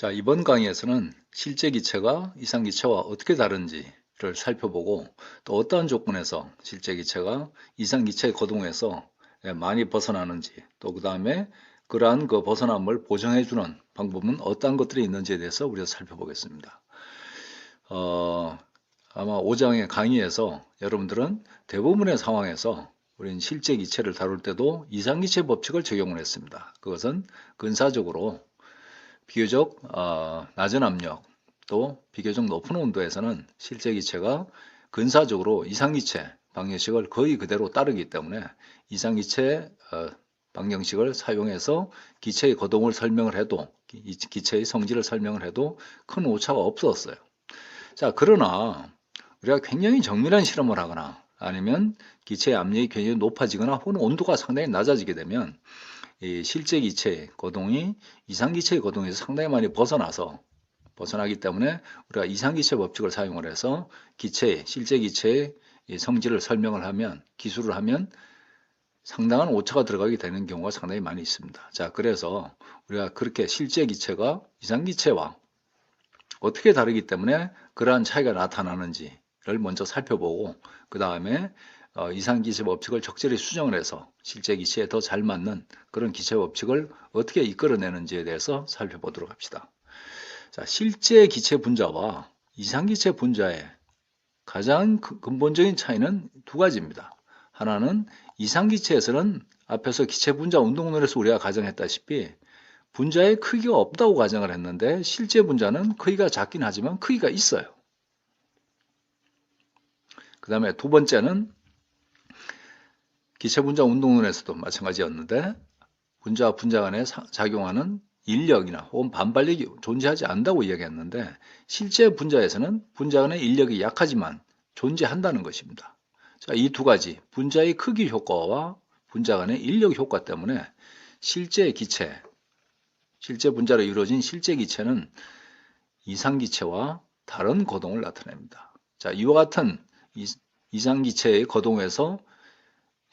자, 이번 강의에서는 실제 기체가 이상 기체와 어떻게 다른지를 살펴보고 또 어떠한 조건에서 실제 기체가 이상 기체의 거동에서 많이 벗어나는지 또 그 다음에 그러한 그 벗어남을 보정해주는 방법은 어떠한 것들이 있는지에 대해서 우리가 살펴보겠습니다. 아마 5장의 강의에서 여러분들은 대부분의 상황에서 우리는 실제 기체를 다룰 때도 이상 기체 법칙을 적용을 했습니다. 그것은 근사적으로 비교적 낮은 압력 또 비교적 높은 온도에서는 실제 기체가 근사적으로 이상기체 방정식을 거의 그대로 따르기 때문에 이상기체 방정식을 사용해서 기체의 거동을 설명을 해도 기체의 성질을 설명을 해도 큰 오차가 없었어요. 자, 그러나 우리가 굉장히 정밀한 실험을 하거나 아니면 기체의 압력이 굉장히 높아지거나 혹은 온도가 상당히 낮아지게 되면 이 실제 기체의 거동이 이상기체의 거동에서 상당히 많이 벗어나기 때문에 우리가 이상기체 법칙을 사용을 해서 실제 기체의 성질을 설명을 하면, 기술을 하면 상당한 오차가 들어가게 되는 경우가 상당히 많이 있습니다. 자, 그래서 우리가 그렇게 실제 기체가 이상기체와 어떻게 다르기 때문에 그러한 차이가 나타나는지를 먼저 살펴보고 그 다음에 이상기체 법칙을 적절히 수정을 해서 실제 기체에 더 잘 맞는 그런 기체 법칙을 어떻게 이끌어내는지에 대해서 살펴보도록 합시다. 자, 실제 기체 분자와 이상기체 분자의 가장 근본적인 차이는 두 가지입니다. 하나는 이상기체에서는 앞에서 기체 분자 운동론에서 우리가 가정했다시피 분자의 크기가 없다고 가정을 했는데 실제 분자는 크기가 작긴 하지만 크기가 있어요. 그 다음에 두 번째는 기체 분자 운동론에서도 마찬가지였는데 분자와 분자 간에 작용하는 인력이나 혹은 반발력이 존재하지 않는다고 이야기했는데 실제 분자에서는 분자 간의 인력이 약하지만 존재한다는 것입니다. 자, 이 두 가지 분자의 크기 효과와 분자 간의 인력 효과 때문에 실제 분자로 이루어진 실제 기체는 이상기체와 다른 거동을 나타냅니다. 자, 이와 같은 이상기체의 거동에서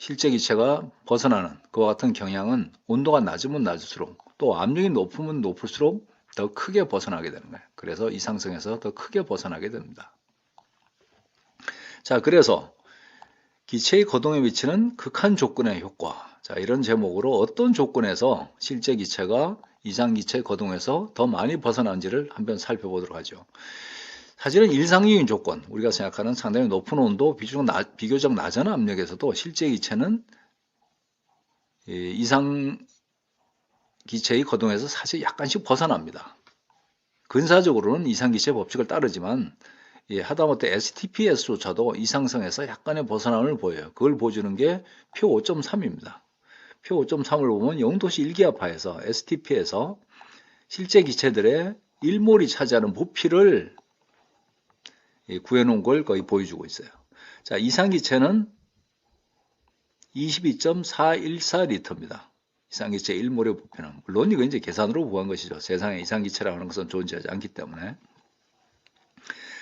실제 기체가 벗어나는 그와 같은 경향은 온도가 낮으면 낮을수록 또 압력이 높으면 높을수록 더 크게 벗어나게 되는 거예요. 그래서 이상성에서 더 크게 벗어나게 됩니다. 자, 그래서 기체의 거동에 미치는 극한 조건의 효과. 자, 이런 제목으로 어떤 조건에서 실제 기체가 이상 기체 거동에서 더 많이 벗어나는지를 한번 살펴보도록 하죠. 사실은 일상적인 조건, 우리가 생각하는 상당히 높은 온도, 비교적 낮은 압력에서도 실제 기체는 이상 기체의 거동에서 사실 약간씩 벗어납니다. 근사적으로는 이상 기체 법칙을 따르지만 하다못해 STPS조차도 이상성에서 약간의 벗어남을 보여요. 그걸 보여주는 게 표 5.3입니다. 표 5.3을 보면 0도씨 일기압하에서 STP에서 실제 기체들의 1몰이 차지하는 부피를 구해놓은 걸 거의 보여주고 있어요. 자, 이상기체는 22.414리터입니다. 이상기체 1몰의 부피는. 물론 이거 이제 계산으로 구한 것이죠. 세상에 이상기체라고 하는 것은 존재하지 않기 때문에.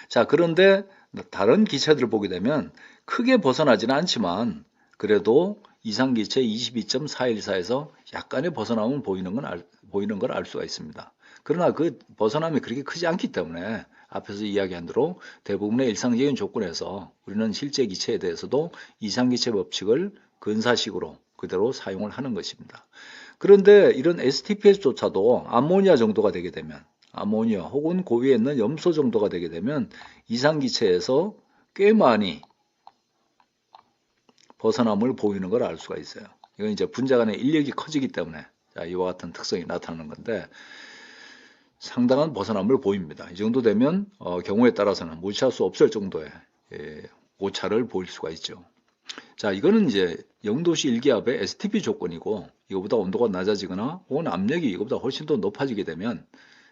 자, 그런데 다른 기체들을 보게 되면 크게 벗어나지는 않지만 그래도 이상기체 22.414에서 약간의 벗어남은 보이는 걸 알 수가 있습니다. 그러나 그 벗어남이 그렇게 크지 않기 때문에 앞에서 이야기한 대로 대부분의 일상적인 조건에서 우리는 실제 기체에 대해서도 이상기체 법칙을 근사식으로 그대로 사용을 하는 것입니다. 그런데 이런 STPS조차도 암모니아 정도가 되게 되면 아모니아 혹은 고위에 있는 염소 정도가 되게 되면 이상기체에서 꽤 많이 벗어남을 보이는 걸 알 수가 있어요. 이건 이제 분자 간의 인력이 커지기 때문에 이와 같은 특성이 나타나는 건데 상당한 벗어남을 보입니다. 이 정도 되면 경우에 따라서는 무시할 수 없을 정도의 오차를 보일 수가 있죠. 자, 이거는 이제 0도씨 일기압의 STP 조건이고 이거보다 온도가 낮아지거나 혹은 압력이 이거보다 훨씬 더 높아지게 되면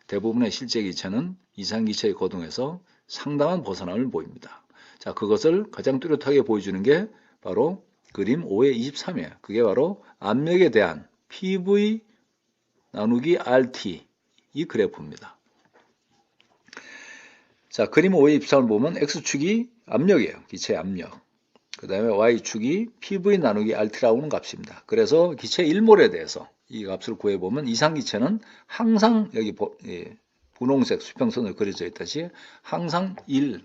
대부분의 실제 기체는 이상기체의 거동에서 상당한 벗어남을 보입니다. 자, 그것을 가장 뚜렷하게 보여주는 게 바로 그림 5의 23이에요. 그게 바로 압력에 대한 PV 나누기 RT 이 그래프입니다. 자, 그림 5의 23을 보면 X축이 압력이에요. 기체의 압력. 그 다음에 Y축이 PV 나누기 RT라고 하는 값입니다. 그래서 기체 1몰에 대해서 이 값을 구해보면 이상기체는 항상 여기 분홍색 수평선으로 그려져 있듯이 항상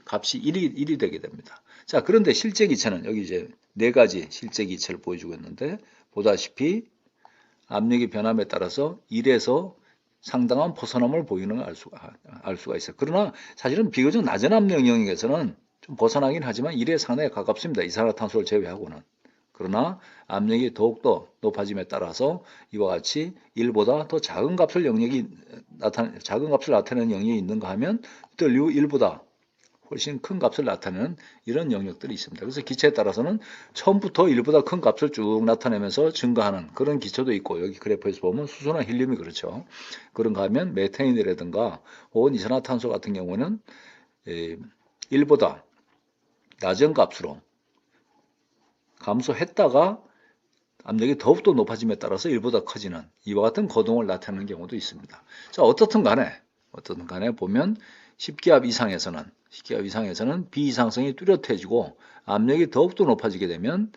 값이 1이 되게 됩니다. 자, 그런데 실제 기체는 여기 이제 네 가지 실제 기체를 보여주고 있는데 보다시피 압력이 변함에 따라서 1에서 상당한 벗어남을 보이는 걸 알 수가 있어요. 그러나 사실은 비교적 낮은 압력 영역에서는 좀 벗어나긴 하지만 1에 상당히 가깝습니다. 이산화탄소를 제외하고는. 그러나 압력이 더욱더 높아짐에 따라서 이와 같이 1보다 더 작은 값을 나타내는 영역이 있는가 하면 또 1보다 훨씬 큰 값을 나타내는 이런 영역들이 있습니다. 그래서 기체에 따라서는 처음부터 1보다 큰 값을 쭉 나타내면서 증가하는 그런 기체도 있고, 여기 그래프에서 보면 수소나 헬륨이 그렇죠. 그런가 하면 메탄이라든가 혹은 이산화탄소 같은 경우는 1보다 낮은 값으로 감소했다가 압력이 더욱더 높아짐에 따라서 1보다 커지는 이와 같은 거동을 나타내는 경우도 있습니다. 자, 어떻든 간에 보면 10기압 이상에서는 비이상성이 뚜렷해지고 압력이 더욱더 높아지게 되면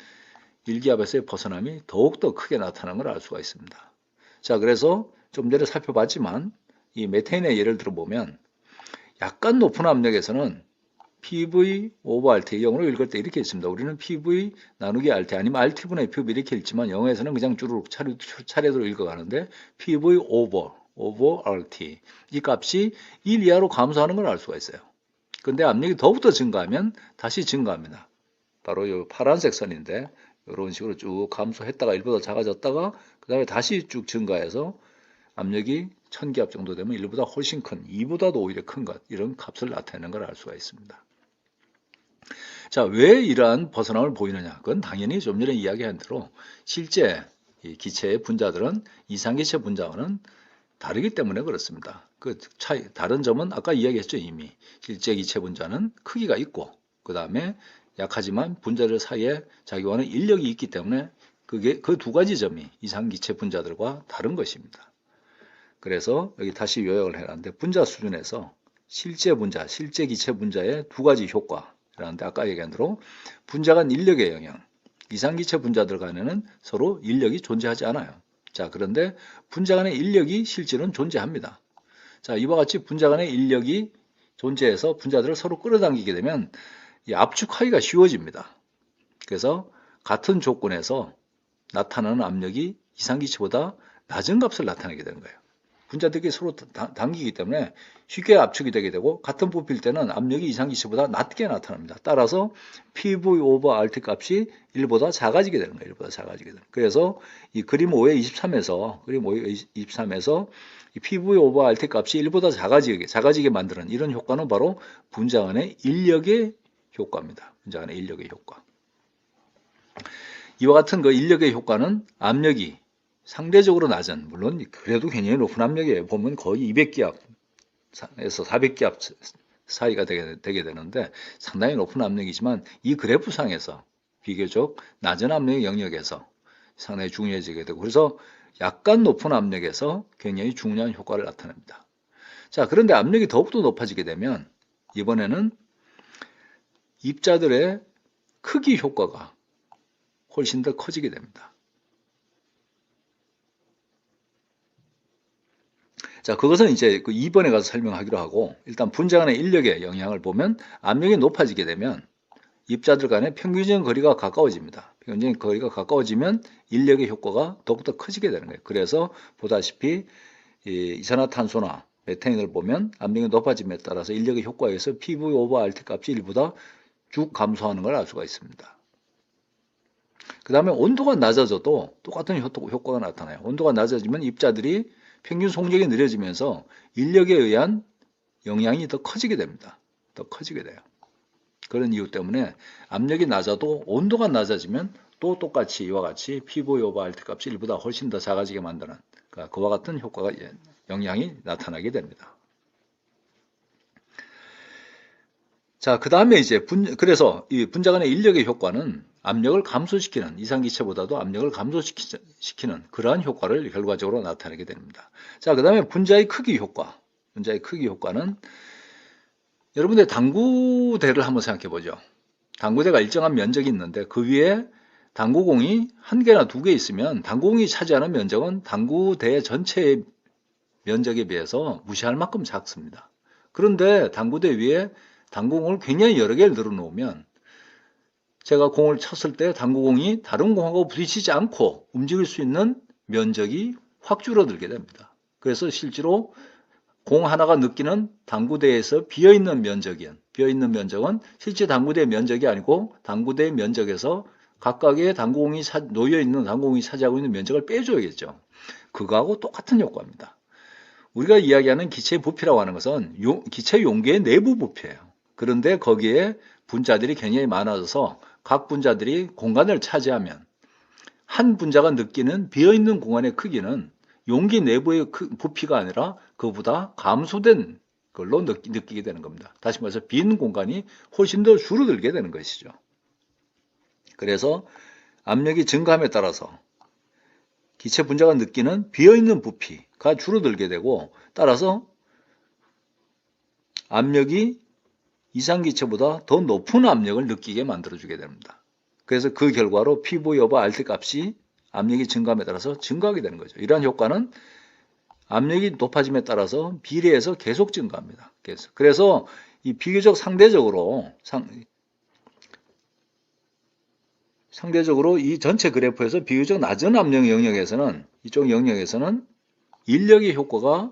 1기압에서의 벗어남이 더욱더 크게 나타나는 걸 알 수가 있습니다. 자, 그래서 좀 전에 살펴봤지만 이 메테인의 예를 들어보면 약간 높은 압력에서는 PV over RT, 영어로 읽을 때 이렇게 있습니다. 우리는 PV 나누기 RT 아니면 RT분의 PV 이렇게 읽지만 영어에서는 그냥 주르륵 차례대로 읽어가는데 PV over RT 이 값이 1 이하로 감소하는 걸 알 수가 있어요. 근데 압력이 더욱더 증가하면 다시 증가합니다. 바로 이 파란색 선인데 이런 식으로 쭉 감소했다가 1보다 작아졌다가 그 다음에 다시 쭉 증가해서 압력이 1000기압 정도 되면 1보다 훨씬 큰, 2보다도 오히려 큰 것, 이런 값을 나타내는 걸 알 수가 있습니다. 자, 왜 이러한 벗어남을 보이느냐? 그건 당연히 좀 전에 이야기한 대로 실제 이 기체의 분자들은 이상기체 분자와는 다르기 때문에 그렇습니다. 그 차이, 다른 점은 아까 이야기했죠, 이미. 실제 기체 분자는 크기가 있고, 그 다음에 약하지만 분자들 사이에 자기와는 인력이 있기 때문에 그게 그 두 가지 점이 이상기체 분자들과 다른 것입니다. 그래서 여기 다시 요약을 해놨는데 분자 수준에서 실제 기체 분자의 두 가지 효과라는데 아까 얘기한 대로 분자 간 인력의 영향, 이상기체 분자들 간에는 서로 인력이 존재하지 않아요. 자, 그런데 분자 간의 인력이 실제로는 존재합니다. 자, 이와 같이 분자 간의 인력이 존재해서 분자들을 서로 끌어당기게 되면 이 압축하기가 쉬워집니다. 그래서 같은 조건에서 나타나는 압력이 이상기체보다 낮은 값을 나타내게 되는 거예요. 분자들끼리 서로 당기기 때문에 쉽게 압축이 되게 되고 같은 부피일 때는 압력이 이상기체보다 낮게 나타납니다. 따라서 PV over RT 값이 1보다 작아지게 되는 거예요. 1보다 작아지게 되는. 그래서 이 그림 5의 23에서 이 PV over RT 값이 1보다 작아지게 만드는 이런 효과는 바로 분자 간의 인력의 효과입니다. 분자 간의 인력의 효과. 이와 같은 그 인력의 효과는 압력이 상대적으로 낮은, 물론 그래도 굉장히 높은 압력이에요. 보면 거의 200기압에서 400기압 사이가 되게 되는데 상당히 높은 압력이지만 이 그래프상에서 비교적 낮은 압력의 영역에서 상당히 중요해지게 되고 그래서 약간 높은 압력에서 굉장히 중요한 효과를 나타냅니다. 자, 그런데 압력이 더욱더 높아지게 되면 이번에는 입자들의 크기 효과가 훨씬 더 커지게 됩니다. 자, 그것은 이제 그 2번에 가서 설명하기로 하고 일단 분자 간의 인력의 영향을 보면 압력이 높아지게 되면 입자들 간의 평균적인 거리가 가까워집니다. 평균적인 거리가 가까워지면 인력의 효과가 더욱더 커지게 되는 거예요. 그래서 보다시피 이산화탄소나 메탄을 보면 압력이 높아짐에 따라서 인력의 효과에 의해서 PV over RT 값이 1보다 쭉 감소하는 걸 알 수가 있습니다. 그 다음에 온도가 낮아져도 똑같은 효과가 나타나요. 온도가 낮아지면 입자들이 평균 속력이 느려지면서 인력에 의한 영향이 더 커지게 됩니다. 더 커지게 돼요. 그런 이유 때문에 압력이 낮아도 온도가 낮아지면 또 똑같이 이와 같이 PV over RT 값이 1보다 훨씬 더 작아지게 만드는 그와 같은 효과가 영향이 나타나게 됩니다. 자, 그 다음에 이제 그래서 이 분자 간의 인력의 효과는 압력을 감소시키는, 이상기체보다도 압력을 감소시키는 그러한 효과를 결과적으로 나타내게 됩니다. 자, 그 다음에 분자의 크기 효과. 분자의 크기 효과는 여러분들 당구대를 한번 생각해 보죠. 당구대가 일정한 면적이 있는데 그 위에 당구공이 1개나 2개 있으면 당구공이 차지하는 면적은 당구대 전체의 면적에 비해서 무시할 만큼 작습니다. 그런데 당구대 위에 당구공을 굉장히 여러 개를 늘어놓으면 제가 공을 쳤을 때 당구공이 다른 공하고 부딪히지 않고 움직일 수 있는 면적이 확 줄어들게 됩니다. 그래서 실제로 공 하나가 느끼는 당구대에서 비어있는 면적은 실제 당구대 면적이 아니고 당구대 면적에서 각각의 당구공이 놓여있는 당구공이 차지하고 있는 면적을 빼줘야겠죠. 그거하고 똑같은 효과입니다. 우리가 이야기하는 기체 부피라고 하는 것은 기체 용기의 내부 부피예요. 그런데 거기에 분자들이 굉장히 많아져서 각 분자들이 공간을 차지하면 한 분자가 느끼는 비어있는 공간의 크기는 용기 내부의 부피가 아니라 그보다 감소된 걸로 느끼게 되는 겁니다. 다시 말해서 빈 공간이 훨씬 더 줄어들게 되는 것이죠. 그래서 압력이 증가함에 따라서 기체 분자가 느끼는 비어있는 부피가 줄어들게 되고 따라서 압력이 이상기체보다 더 높은 압력을 느끼게 만들어주게 됩니다. 그래서 그 결과로 P5 오버 RT 값이 압력이 증가함에 따라서 증가하게 되는 거죠. 이러한 효과는 압력이 높아짐에 따라서 비례해서 계속 증가합니다. 그래서 이 비교적 상대적으로 이 전체 그래프에서 비교적 낮은 압력 영역에서는 이쪽 영역에서는 인력의 효과가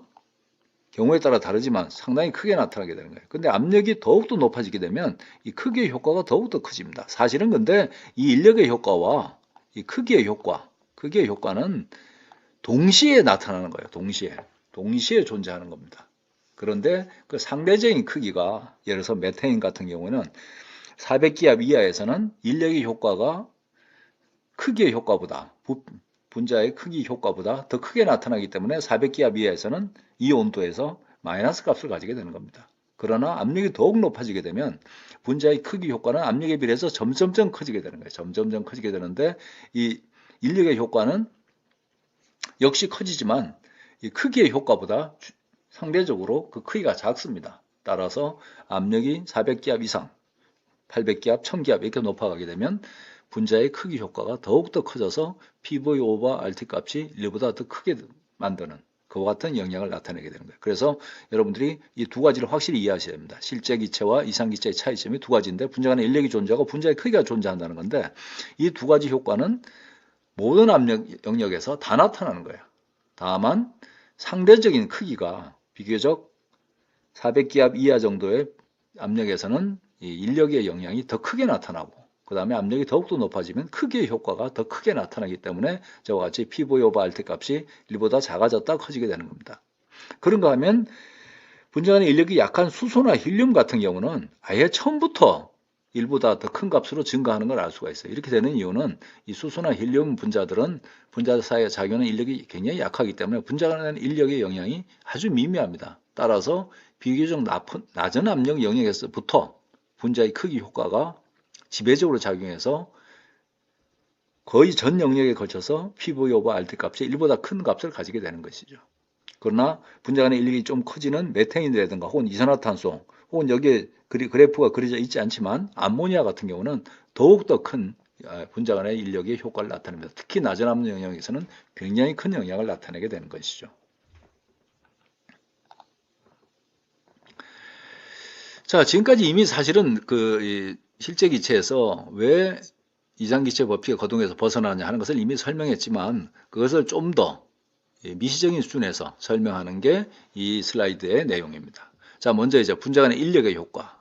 경우에 따라 다르지만 상당히 크게 나타나게 되는 거예요. 근데 압력이 더욱더 높아지게 되면 이 크기의 효과가 더욱더 커집니다. 사실은 근데 이 인력의 효과와 이 크기의 효과는 동시에 나타나는 거예요. 동시에 존재하는 겁니다. 그런데 그 상대적인 크기가 예를 들어서 메테인 같은 경우는 400기압 이하에서는 인력의 효과가 크기의 효과보다 분자의 크기 효과보다 더 크게 나타나기 때문에 400기압 이하에서는 이 온도에서 마이너스 값을 가지게 되는 겁니다. 그러나 압력이 더욱 높아지게 되면 분자의 크기 효과는 압력에 비례해서 점점점 커지게 되는 거예요. 점점점 커지게 되는데 이 인력의 효과는 역시 커지지만 이 크기의 효과보다 상대적으로 그 크기가 작습니다. 따라서 압력이 400기압 이상, 800기압, 1000기압 이렇게 높아가게 되면 분자의 크기 효과가 더욱더 커져서 P/V 오버 RT 값이 1보다 더 크게 만드는 그와 같은 영향을 나타내게 되는 거예요. 그래서 여러분들이 이 두 가지를 확실히 이해하셔야 됩니다. 실제 기체와 이상 기체의 차이점이 두 가지인데 분자 간에 인력이 존재하고 분자의 크기가 존재한다는 건데 이 두 가지 효과는 모든 압력 영역에서 다 나타나는 거예요. 다만 상대적인 크기가 비교적 400기압 이하 정도의 압력에서는 이 인력의 영향이 더 크게 나타나고 그 다음에 압력이 더욱더 높아지면 크기의 효과가 더 크게 나타나기 때문에 저와 같이 P/V 오버 RT 값이 1보다 작아졌다 커지게 되는 겁니다. 그런가 하면 분자 간의 인력이 약한 수소나 헬륨 같은 경우는 아예 처음부터 1보다 더 큰 값으로 증가하는 걸 알 수가 있어요. 이렇게 되는 이유는 이 수소나 헬륨 분자들은 분자들 사이에 작용하는 인력이 굉장히 약하기 때문에 분자 간의 인력의 영향이 아주 미미합니다. 따라서 비교적 낮은 압력 영역에서부터 분자의 크기 효과가 지배적으로 작용해서 거의 전 영역에 걸쳐서 P/V 오버 RT 값이 1보다 큰 값을 가지게 되는 것이죠. 그러나 분자 간의 인력이 좀 커지는 메테인이라든가 혹은 이산화탄소 혹은 여기에 그래프가 그려져 있지 않지만 암모니아 같은 경우는 더욱더 큰 분자 간의 인력의 효과를 나타냅니다. 특히 낮은 압력 영역에서는 굉장히 큰 영향을 나타내게 되는 것이죠. 자, 지금까지 이미 사실은 실제 기체에서 왜 이상기체 법칙의 거동에서 벗어나느냐 하는 것을 이미 설명했지만 그것을 좀 더 미시적인 수준에서 설명하는 게 이 슬라이드의 내용입니다. 자, 먼저 이제 분자 간의 인력의 효과.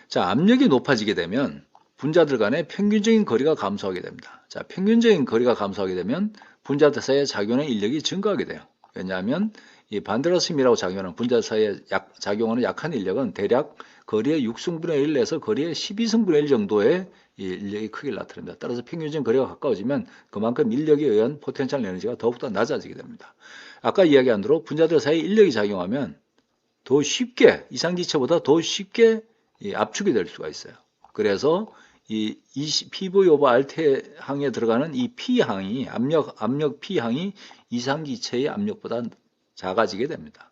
자, 압력이 높아지게 되면 분자들 간의 평균적인 거리가 감소하게 됩니다. 자, 평균적인 거리가 감소하게 되면 분자들 사이에 작용하는 인력이 증가하게 돼요. 왜냐하면 이 반데라스 힘이라고 작용하는 분자 사이에 작용하는 약한 인력은 대략 거리의 6승분의 1에서 거리의 12승분의 1 정도의 인력이 크게 나타납니다. 따라서 평균적인 거리가 가까워지면 그만큼 인력에 의한 포텐셜 에너지가 더욱더 낮아지게 됩니다. 아까 이야기한 대로 분자들 사이에 인력이 작용하면 더 쉽게 이상기체보다 더 쉽게 압축이 될 수가 있어요. 그래서 이 PV 오버 RT 항에 들어가는 이 P항이 압력 P항이 이상기체의 압력보다 작아지게 됩니다.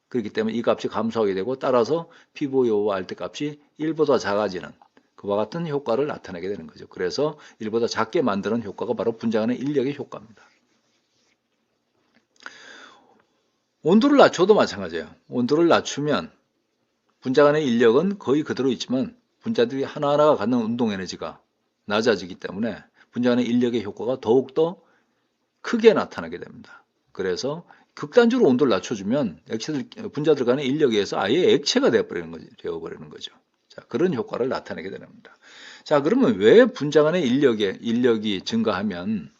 그렇기 때문에 이 값이 감소하게 되고 따라서 PV 오버 RT 값이 1보다 작아지는 그와 같은 효과를 나타내게 되는 거죠. 그래서 1보다 작게 만드는 효과가 바로 분자 간의 인력의 효과입니다. 온도를 낮춰도 마찬가지예요. 온도를 낮추면 분자 간의 인력은 거의 그대로 있지만 분자들이 하나하나가 갖는 운동 에너지가 낮아지기 때문에 분자 간의 인력의 효과가 더욱더 크게 나타나게 됩니다. 그래서 극단적으로 온도를 낮춰주면 분자들 간의 인력에 의해서 아예 액체가 되어버리는 거죠. 자, 그런 효과를 나타내게 됩니다. 자, 그러면 왜 분자 간의 인력이 증가하면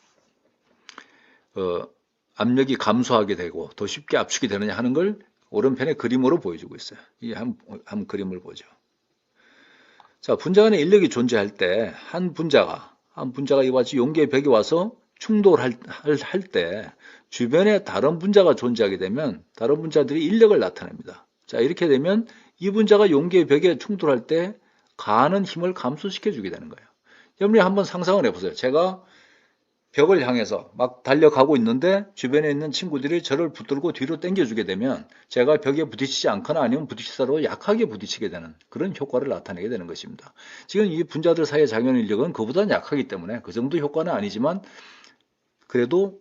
압력이 감소하게 되고 더 쉽게 압축이 되느냐 하는 걸 오른편의 그림으로 보여주고 있어요. 이 한 그림을 보죠. 자, 분자 간의 인력이 존재할 때 한 분자가 이와 같이 용기의 벽에 와서 충돌할 때 주변에 다른 분자가 존재하게 되면 다른 분자들이 인력을 나타냅니다. 자, 이렇게 되면 이 분자가 용기의 벽에 충돌할 때 가하는 힘을 감소시켜 주게 되는 거예요. 여러분이 한번 상상을 해보세요. 제가 벽을 향해서 막 달려가고 있는데 주변에 있는 친구들이 저를 붙들고 뒤로 당겨주게 되면 제가 벽에 부딪히지 않거나 아니면 부딪히더라도 약하게 부딪히게 되는 그런 효과를 나타내게 되는 것입니다. 지금 이 분자들 사이의 작용 인력은 그보다는 약하기 때문에 그 정도 효과는 아니지만 그래도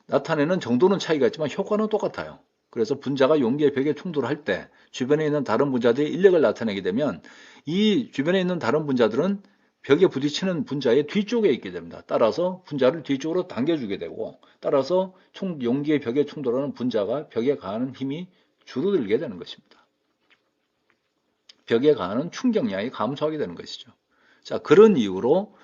나타내는 정도는 차이가 있지만 효과는 똑같아요. 그래서 분자가 용기의 벽에 충돌할 때 주변에 있는 다른 분자들이 인력을 나타내게 되면 이 주변에 있는 다른 분자들은 벽에 부딪히는 분자의 뒤쪽에 있게 됩니다. 따라서 분자를 뒤쪽으로 당겨주게 되고 따라서 용기의 벽에 충돌하는 분자가 벽에 가하는 힘이 줄어들게 되는 것입니다. 벽에 가하는 충격량이 감소하게 되는 것이죠. 자, 그런 이유로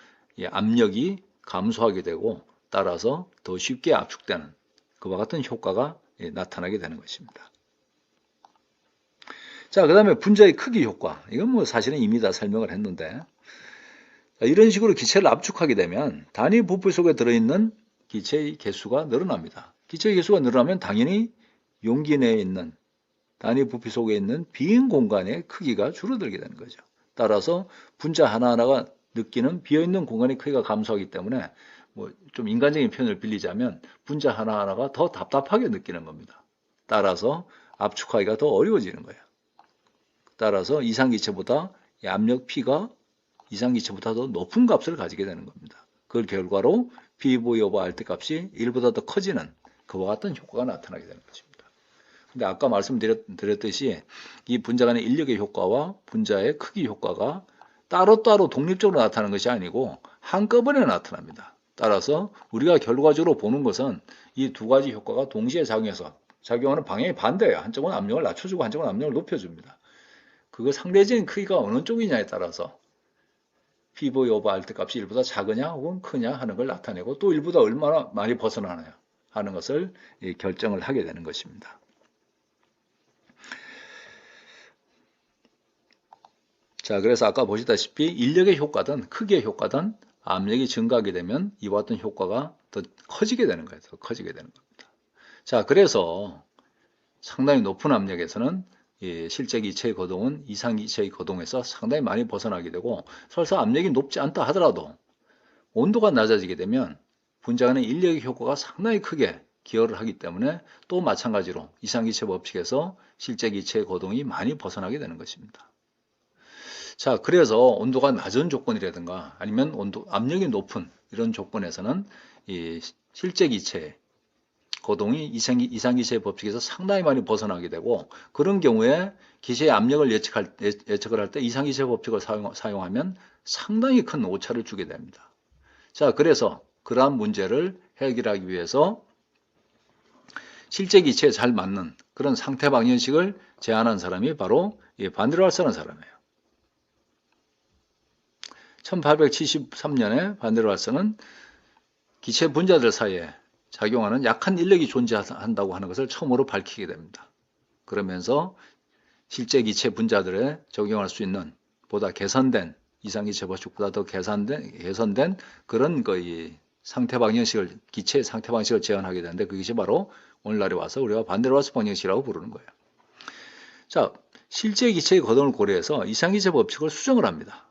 압력이 감소하게 되고 따라서 더 쉽게 압축되는 그와 같은 효과가 나타나게 되는 것입니다. 자, 그 다음에 분자의 크기 효과. 이건 뭐 사실은 이미 다 설명을 했는데 이런 식으로 기체를 압축하게 되면 단위 부피 속에 들어있는 기체의 개수가 늘어납니다. 기체의 개수가 늘어나면 당연히 용기 내에 있는 단위 부피 속에 있는 빈 공간의 크기가 줄어들게 되는 거죠. 따라서 분자 하나하나가 느끼는 비어있는 공간의 크기가 감소하기 때문에 뭐 좀 인간적인 표현을 빌리자면 분자 하나하나가 더 답답하게 느끼는 겁니다. 따라서 압축하기가 더 어려워지는 거예요. 따라서 이상기체보다 압력 P가 이상기체보다 더 높은 값을 가지게 되는 겁니다. 그 결과로 PV 오버 RT 값이 1보다 더 커지는 그와 같은 효과가 나타나게 되는 것입니다. 근데 아까 말씀드렸듯이 이 분자 간의 인력의 효과와 분자의 크기 효과가 따로따로 독립적으로 나타나는 것이 아니고 한꺼번에 나타납니다. 따라서 우리가 결과적으로 보는 것은 이 두 가지 효과가 동시에 작용하는 방향이 반대예요. 한쪽은 압력을 낮춰주고 한쪽은 압력을 높여줍니다. 그거 상대적인 크기가 어느 쪽이냐에 따라서 PV 오버 RT 값이 1보다 작으냐 혹은 크냐 하는 걸 나타내고 또 1보다 얼마나 많이 벗어나느냐 하는 것을 결정을 하게 되는 것입니다. 자, 그래서 아까 보시다시피 인력의 효과든 크기의 효과든 압력이 증가하게 되면 이와 같은 효과가 더 커지게 되는 거예요. 더 커지게 되는 겁니다. 자, 그래서 상당히 높은 압력에서는 실제 기체의 거동은 이상 기체의 거동에서 상당히 많이 벗어나게 되고 설사 압력이 높지 않다 하더라도 온도가 낮아지게 되면 분자 간의 인력의 효과가 상당히 크게 기여를 하기 때문에 또 마찬가지로 이상기체 법칙에서 실제 기체의 거동이 많이 벗어나게 되는 것입니다. 자, 그래서 온도가 낮은 조건이라든가 아니면 압력이 높은 이런 조건에서는 이 실제 기체의 거동이 이상기체의 법칙에서 상당히 많이 벗어나게 되고 그런 경우에 기체의 압력을 예측을 할 때 이상기체 법칙을 사용하면 상당히 큰 오차를 주게 됩니다. 자, 그래서 그러한 문제를 해결하기 위해서 실제 기체에 잘 맞는 그런 상태 방정식을 제안한 사람이 바로 반데르왈스라는 사람이에요. 1873년에 반데르왈스는 기체 분자들 사이에 작용하는 약한 인력이 존재한다고 하는 것을 처음으로 밝히게 됩니다. 그러면서 실제 기체 분자들에 적용할 수 있는 보다 개선된 이상기체 법칙보다 더 개선된 그런 상태 방정식을 기체의 상태 방식을 제안하게 되는데 그것이 바로 오늘날에 와서 우리가 반데르왈스 방정식이라고 부르는 거예요. 자, 실제 기체의 거동을 고려해서 이상기체 법칙을 수정을 합니다.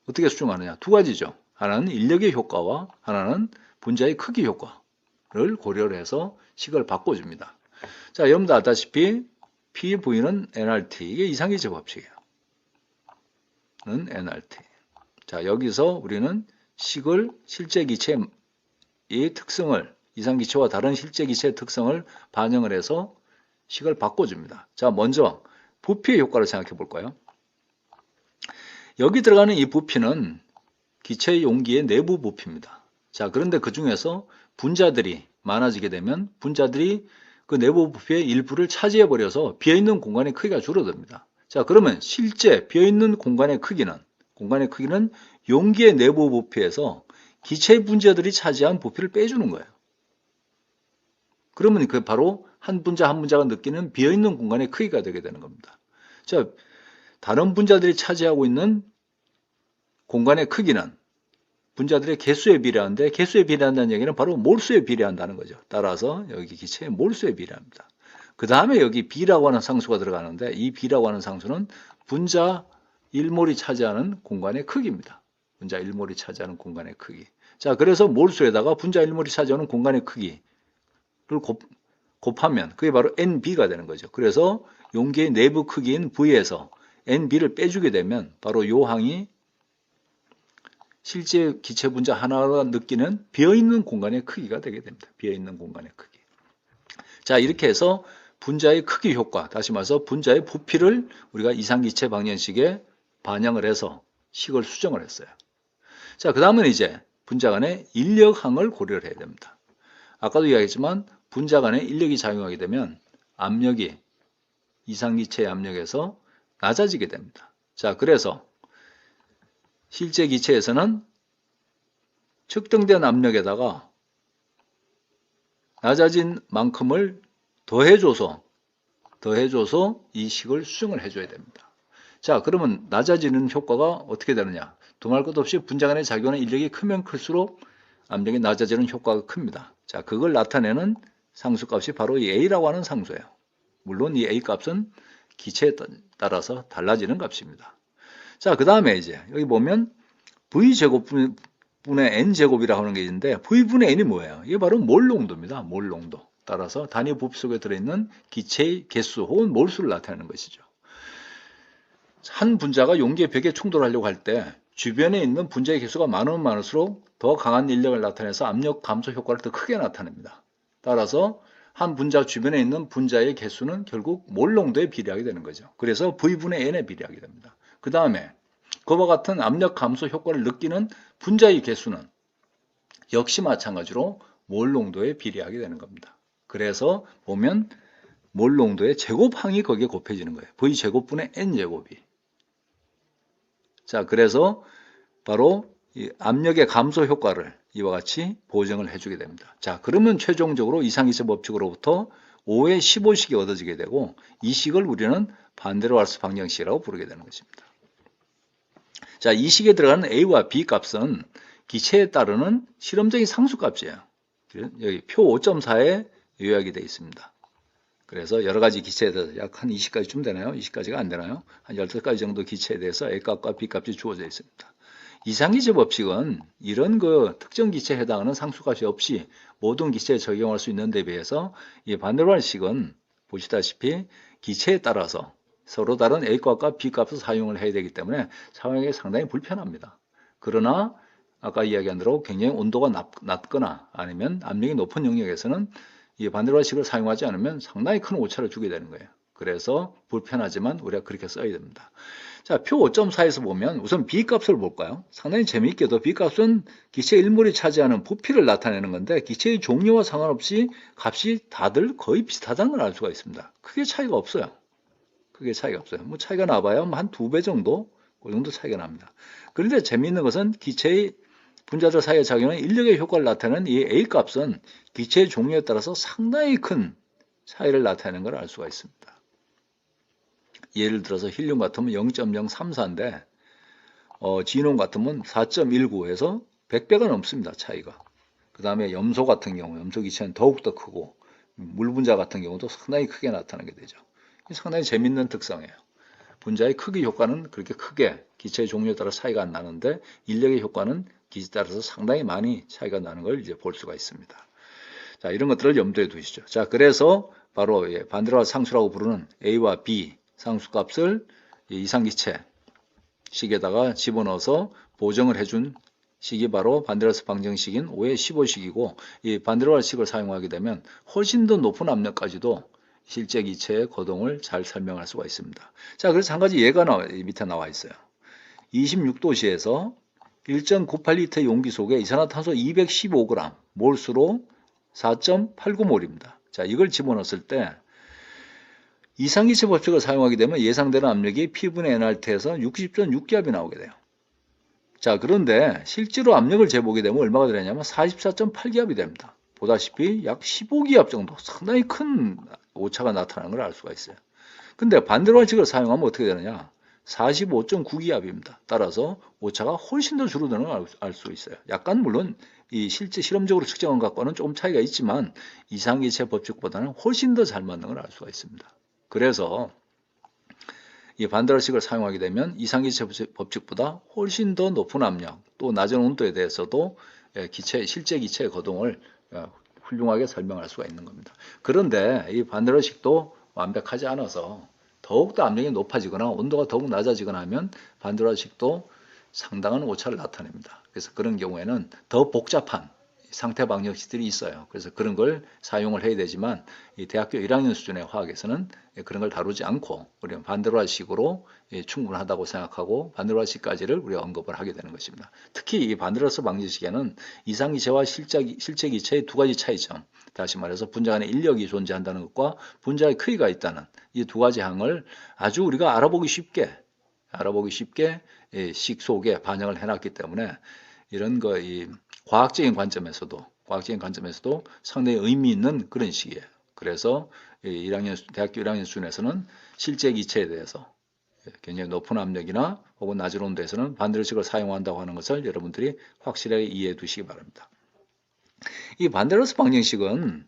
어떻게 수정하느냐? 두 가지죠. 하나는 인력의 효과와 하나는 분자의 크기 효과를 고려를 해서 식을 바꿔줍니다. 자, 여러분도 알다시피 PV는 nRT, 이게 이상기체 법칙이에요. 는 nRT. 자, 여기서 우리는 식을 실제 기체의 특성을 이상기체와 다른 실제 기체의 특성을 반영을 해서 식을 바꿔줍니다. 자, 먼저 부피의 효과를 생각해 볼까요? 여기 들어가는 이 부피는 기체 용기의 내부 부피입니다. 자, 그런데 그 중에서 분자들이 많아지게 되면 분자들이 그 내부 부피의 일부를 차지해 버려서 비어있는 공간의 크기가 줄어듭니다. 자, 그러면 실제 비어있는 공간의 크기는 용기의 내부 부피에서 기체 분자들이 차지한 부피를 빼주는 거예요. 그러면 그 바로 한 분자 한 분자가 느끼는 비어있는 공간의 크기가 되게 되는 겁니다. 자, 다른 분자들이 차지하고 있는 공간의 크기는 분자들의 개수에 비례하는데, 개수에 비례한다는 얘기는 바로 몰수에 비례한다는 거죠. 따라서 여기 기체의 몰수에 비례합니다. 그 다음에 여기 B라고 하는 상수가 들어가는데, 이 B라고 하는 상수는 분자 1몰이 차지하는 공간의 크기입니다. 분자 1몰이 차지하는 공간의 크기. 자, 그래서 몰수에다가 분자 1몰이 차지하는 공간의 크기를 곱하면 그게 바로 NB가 되는 거죠. 그래서 용기의 내부 크기인 V에서 NB를 빼주게 되면 바로 이 항이 실제 기체 분자 하나가 느끼는 비어있는 공간의 크기가 되게 됩니다. 비어있는 공간의 크기. 자, 이렇게 해서 분자의 크기 효과, 다시 말해서 분자의 부피를 우리가 이상기체 방정식에 반영을 해서 식을 수정을 했어요. 자, 그 다음은 이제 분자 간의 인력항을 고려를 해야 됩니다. 아까도 이야기했지만 분자 간에 인력이 작용하게 되면 압력이 이상기체의 압력에서 낮아지게 됩니다. 자, 그래서 실제 기체에서는 측정된 압력에다가 낮아진 만큼을 더해줘서 이 식을 수정을 해줘야 됩니다. 자, 그러면 낮아지는 효과가 어떻게 되느냐? 두말 것 없이 분자 간의 작용하는 인력이 크면 클수록 압력이 낮아지는 효과가 큽니다. 자, 그걸 나타내는 상수값이 바로 이 A라고 하는 상수예요. 물론 이 A 값은 기체에 따라서 달라지는 값입니다. 자, 그 다음에 이제 여기 보면 V제곱분의 N제곱이라고 하는 게 있는데, V분의 N이 뭐예요? 이게 바로 몰농도입니다. 몰농도. 따라서 단위 부피 속에 들어있는 기체의 개수 혹은 몰수를 나타내는 것이죠. 한 분자가 용기의 벽에 충돌하려고 할 때 주변에 있는 분자의 개수가 많으면 많을수록 더 강한 인력을 나타내서 압력 감소 효과를 더 크게 나타냅니다. 따라서 한 분자 주변에 있는 분자의 개수는 결국 몰농도에 비례하게 되는 거죠. 그래서 V분의 N에 비례하게 됩니다. 그 다음에 그와 같은 압력 감소 효과를 느끼는 분자의 개수는 역시 마찬가지로 몰농도에 비례하게 되는 겁니다. 그래서 보면 몰농도의 제곱항이 거기에 곱해지는 거예요. V제곱분의 N제곱이. 자, 그래서 바로 이 압력의 감소 효과를 이와 같이 보정을 해주게 됩니다. 자, 그러면 최종적으로 이상기체 법칙으로부터 5의 15식이 얻어지게 되고, 이 식을 우리는 반데르왈스 방정식이라고 부르게 되는 것입니다. 자, 이 식에 들어가는 A와 B 값은 기체에 따르는 실험적인 상수값이에요. 여기 표 5.4에 요약이 되어 있습니다. 그래서 여러 가지 기체에 대해서 약 한 20가지쯤 되나요? 20가지가 안 되나요? 한 15가지 정도 기체에 대해서 A값과 B값이 주어져 있습니다. 이상기체 법칙은 이런 그 특정 기체에 해당하는 상수값이 없이 모든 기체에 적용할 수 있는 데 비해서 이 반데르왈스식은 보시다시피 기체에 따라서 서로 다른 A값과 B값을 사용을 해야 되기 때문에 사용하기 상당히 불편합니다. 그러나 아까 이야기한 대로 굉장히 온도가 낮거나 아니면 압력이 높은 영역에서는 이 반데르왈스식을 사용하지 않으면 상당히 큰 오차를 주게 되는 거예요. 그래서 불편하지만 우리가 그렇게 써야 됩니다. 자, 표 5.4에서 보면 우선 B값을 볼까요? 상당히 재미있게도 B값은 기체 일몰이 차지하는 부피를 나타내는 건데, 기체의 종류와 상관없이 값이 다들 거의 비슷하다는 걸 알 수가 있습니다. 크게 차이가 없어요. 크게 차이가 없어요. 뭐 차이가 나봐야 한 2배 정도? 그 정도 차이가 납니다. 그런데 재미있는 것은 기체의 분자들 사이에 작용하는 인력의 효과를 나타내는 이 A값은 기체의 종류에 따라서 상당히 큰 차이를 나타내는 걸 알 수가 있습니다. 예를 들어서 힐륨 같으면 0.034인데 지논 같으면 4.19에서 100배가 넘습니다. 차이가. 그 다음에 염소 같은 경우, 염소 기체는 더욱더 크고, 물 분자 같은 경우도 상당히 크게 나타나게 되죠. 상당히 재밌는 특성이에요. 분자의 크기 효과는 그렇게 크게 기체의 종류에 따라 차이가 안 나는데, 인력의 효과는 기체에 따라서 상당히 많이 차이가 나는 걸 이제 볼 수가 있습니다. 자, 이런 것들을 염두에 두시죠. 자, 그래서 바로 반데르왈스 상수라고 부르는 A와 B 상수값을 이상기체 식에다가 집어넣어서 보정을 해준 식이 바로 반데르왈스 방정식인 5의 15식이고, 이 반데르왈스식을 사용하게 되면 훨씬 더 높은 압력까지도 실제 기체의 거동을 잘 설명할 수가 있습니다. 자, 그래서 한 가지 예가 밑에 나와 있어요. 26도씨에서 1.98리터 용기 속에 이산화탄소 215g, 몰수로 4.89몰입니다. 자, 이걸 집어넣었을 때 이상기체 법칙을 사용하게 되면 예상되는 압력이 P분의 nRT에서 60.6기압이 나오게 돼요. 자, 그런데 실제로 압력을 재보게 되면 얼마가 되냐면 44.8기압이 됩니다. 보다시피 약 15기압 정도 상당히 큰 오차가 나타나는 걸 알 수가 있어요. 근데 반대로 법칙을 사용하면 어떻게 되느냐? 45.9기압입니다. 따라서 오차가 훨씬 더 줄어드는 걸 알 수 있어요. 약간 물론 이 실제 실험적으로 측정한 것과는 조금 차이가 있지만 이상기체 법칙보다는 훨씬 더 잘 맞는 걸 알 수가 있습니다. 그래서 이 반대로식을 사용하게 되면 이상기체 법칙보다 훨씬 더 높은 압력 또 낮은 온도에 대해서도 실제 기체의 거동을 훌륭하게 설명할 수가 있는 겁니다. 그런데 이 반대로식도 완벽하지 않아서 더욱더 압력이 높아지거나 온도가 더욱 낮아지거나 하면 반대로식도 상당한 오차를 나타냅니다. 그래서 그런 경우에는 더 복잡한 상태 방정식들이 있어요. 그래서 그런 걸 사용을 해야 되지만 이 대학교 1학년 수준의 화학에서는 그런 걸 다루지 않고 우리는 반대로식으로 충분하다고 생각하고 반대로식까지를 우리가 언급을 하게 되는 것입니다. 특히 이 반대로스 방정식에는 이상기체와 실제 기체의 두 가지 차이점, 다시 말해서 분자 안에 인력이 존재한다는 것과 분자의 크기가 있다는 이 두 가지 항을 아주 우리가 알아보기 쉽게 식 속에 반영을 해놨기 때문에 이런 이 과학적인 관점에서도 상당히 의미 있는 그런 식이에요. 그래서 대학교 1학년 수준에서는 실제 기체에 대해서 굉장히 높은 압력이나 혹은 낮은 온도에서는 반대로식을 사용한다고 하는 것을 여러분들이 확실하게 이해해 두시기 바랍니다. 이 반대로스 방정식은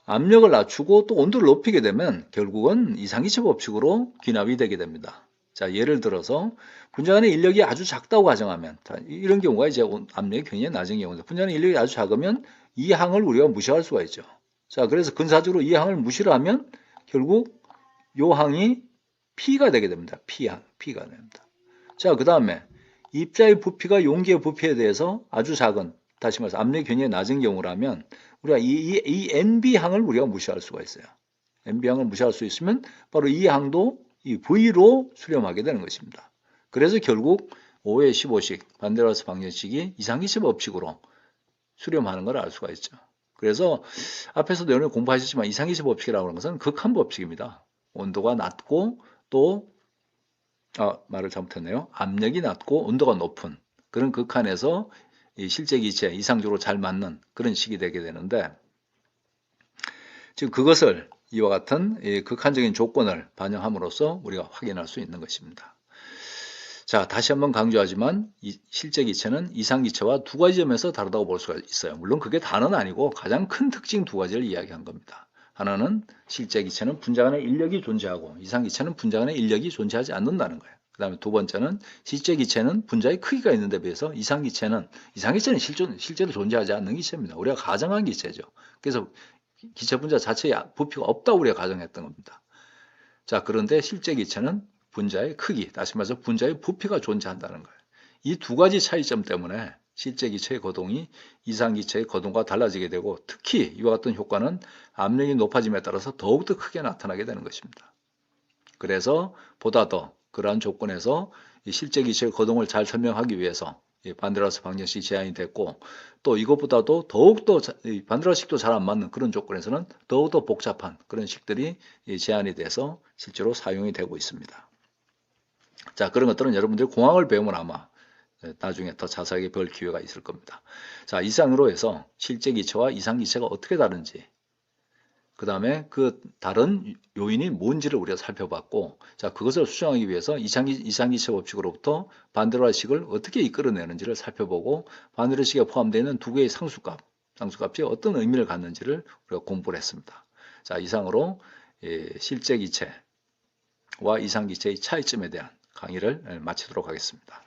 압력을 낮추고 또 온도를 높이게 되면 결국은 이상기체 법칙으로 귀납이 되게 됩니다. 자, 예를 들어서 분자 안의 인력이 아주 작다고 가정하면 이런 경우가 이제 압력이 굉장히 낮은 경우인데 분자 안의 인력이 아주 작으면 이 항을 우리가 무시할 수가 있죠. 자, 그래서 근사적으로 이 항을 무시를 하면 결국 이 항이 P가 되게 됩니다. P가 됩니다. 자, 그 다음에 입자의 부피가 용기의 부피에 대해서 아주 작은, 다시 말해서 압력이 굉장히 낮은 경우라면 우리가 이 NB항을 우리가 무시할 수가 있어요. NB항을 무시할 수 있으면 바로 이 항도 이 V로 수렴하게 되는 것입니다. 그래서 결국 5의 15식 반대로스 방정식이 이상기체 법칙으로 수렴하는 걸 알 수가 있죠. 그래서 앞에서도 여러분이 공부하셨지만 이상기체 법칙이라고 하는 것은 극한 법칙입니다. 온도가 낮고 또 말을 잘못했네요. 압력이 낮고 온도가 높은 그런 극한에서 이 실제 기체 이상적으로 잘 맞는 그런 식이 되게 되는데 지금 그것을 이와 같은 극한적인 조건을 반영함으로써 우리가 확인할 수 있는 것입니다. 자, 다시 한번 강조하지만 이 실제 기체는 이상 기체와 두 가지 점에서 다르다고 볼 수가 있어요. 물론 그게 다는 아니고 가장 큰 특징 두 가지를 이야기한 겁니다. 하나는 실제 기체는 분자 간의 인력이 존재하고 이상 기체는 분자 간의 인력이 존재하지 않는다는 거예요. 그 다음에 두 번째는 실제 기체는 분자의 크기가 있는 데 비해서 이상 기체는 실제로 존재하지 않는 기체입니다. 우리가 가정한 기체죠. 그래서 기체 분자 자체에 부피가 없다고 우리가 가정했던 겁니다. 자, 그런데 실제 기체는 분자의 크기, 다시 말해서 분자의 부피가 존재한다는 거예요. 이 두 가지 차이점 때문에 실제 기체의 거동이 이상 기체의 거동과 달라지게 되고 특히 이와 같은 효과는 압력이 높아짐에 따라서 더욱더 크게 나타나게 되는 것입니다. 그래서 보다 더 그러한 조건에서 이 실제 기체의 거동을 잘 설명하기 위해서 반데라스 방정식이 제안이 됐고 또 이것보다도 더욱더 반데라식도 잘 안 맞는 그런 조건에서는 더욱더 복잡한 그런 식들이 제안이 돼서 실제로 사용이 되고 있습니다. 자, 그런 것들은 여러분들이 공학을 배우면 아마 나중에 더 자세하게 볼 기회가 있을 겁니다. 자, 이상으로 해서 실제 기체와 이상 기체가 어떻게 다른지 그 다음에 그 다른 요인이 뭔지를 우리가 살펴봤고 자, 그것을 수정하기 위해서 이상기체 법칙으로부터 반데라식을 어떻게 이끌어내는지를 살펴보고 반데라식에 포함되어 있는 두 개의 상수값이 어떤 의미를 갖는지를 우리가 공부를 했습니다. 자, 이상으로 실제 기체와 이상 기체의 차이점에 대한 강의를 마치도록 하겠습니다.